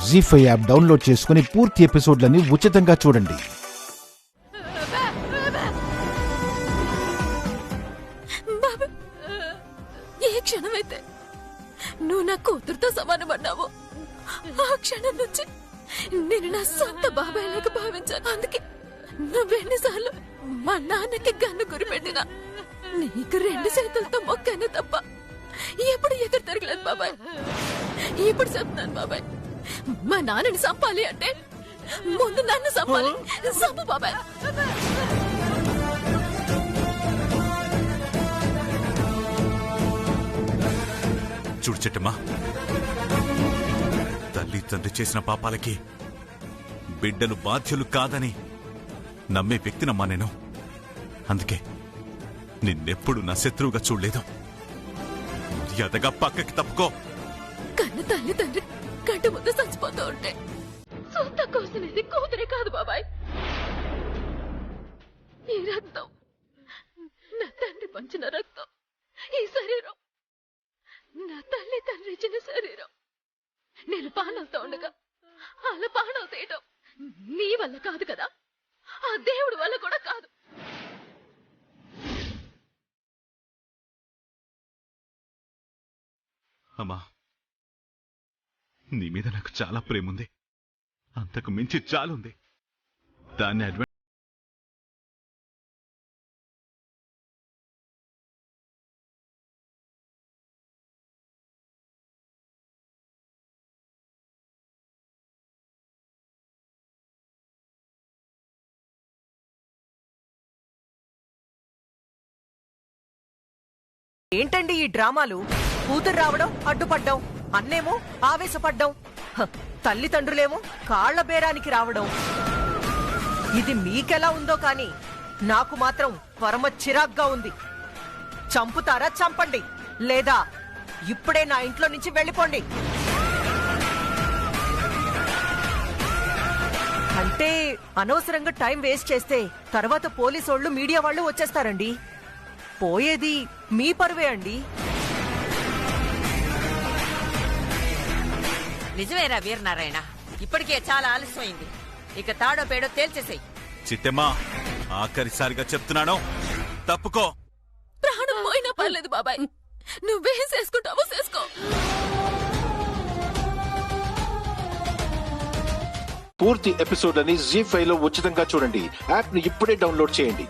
జీ5 app download చేసుకుని పూర్తి ఎపిసోడ్లని ఉచితంగా చూడండి. ఏ క్షణమైతే నువ్వు నా కూతురుతో సమానమన్నావు ఆ క్షణం నుంచి నేను నా సొంత బాబాయ్లాగా భావించాను. అందుకే నువ్వెన్నిసార్లు మా నాన్నకి గన్ను గురిపెట్టినా నీకు 2 చేతులతో మొక్కనే తప్ప ఎప్పుడు ఎదురు తిరగలేదు బాబాయ్. ఇప్పుడు చెప్తున్నాను బాబాయ్, మా నాన్నని చంపాలి అంటే ముందు నన్ను చంపాలి. చంపు బాబాయ్. చూడు చెట్టమ్మా, తల్లి తండ్రి చేసిన పాపాలకి బిడ్డలు బాధ్యులు కాదని నమ్మే వ్యక్తినమ్మా నేను. అందుకే నిన్నెప్పుడు నా శత్రువుగా చూడలేదు. మర్యాదగా పక్కకి తప్పుకో. కన్న తల్లి తండ్రి కంటి ముందు చచ్చిపోతూ ఉంటే సొంత కోసినది కూతురే కాదు బాబాయ్. ఈ రక్తం నా తండ్రి పంచిన రక్తం, ఈ శరీరం నా తల్లి తండ్రి ఇచ్చిన శరీరం. నేను పానంతో ఉండగా అలా పానం తీయటం నీ వల్ల కాదు కదా, ఆ దేవుడి వల్ల కూడా కాదు. అమ్మా, నీ మీద నాకు చాలా ప్రేమ ఉంది. అంతకు మించి చాలుంది. దాన్ని ఏంటండి ఈ డ్రామాలు? కూతురు రావడం అడ్డుపడ్డం, అన్నేమో ఆవేశపడ్డం, తల్లిదండ్రులేమో కాళ్ల బేరానికి రావడం. ఇది మీకెలా ఉందో కాని నాకు మాత్రం పరమ చిరాగ్గా ఉంది. చంపుతారా చంపండి, లేదా ఇప్పుడే నా ఇంట్లో నుంచి వెళ్ళిపోండి. అంటే అనవసరంగా టైం వేస్ట్ చేస్తే తర్వాత పోలీసోళ్ళు మీడియా వాళ్ళు వచ్చేస్తారండి. పోయేది మీ పరువే అండి. నిజమేరా వీరనారాయణ, ఇప్పటికే చాలా ఆలస్యమైంది. ఇక తాడో పేడో తేల్చేసాయి. చిట్టమ్మా, ఆఖరిసారిగా చెప్తున్నాను, తప్పుకో. ప్రాణం పోయినా పర్లేదు బాబాయ్, నువ్వేం చేసుకుంటావో చేసుకో. పూర్తి ఎపిసోడ్లని జీ5 లో ఉచితంగా చూడండి. యాప్ ని ఇప్పుడే డౌన్లోడ్ చేయండి.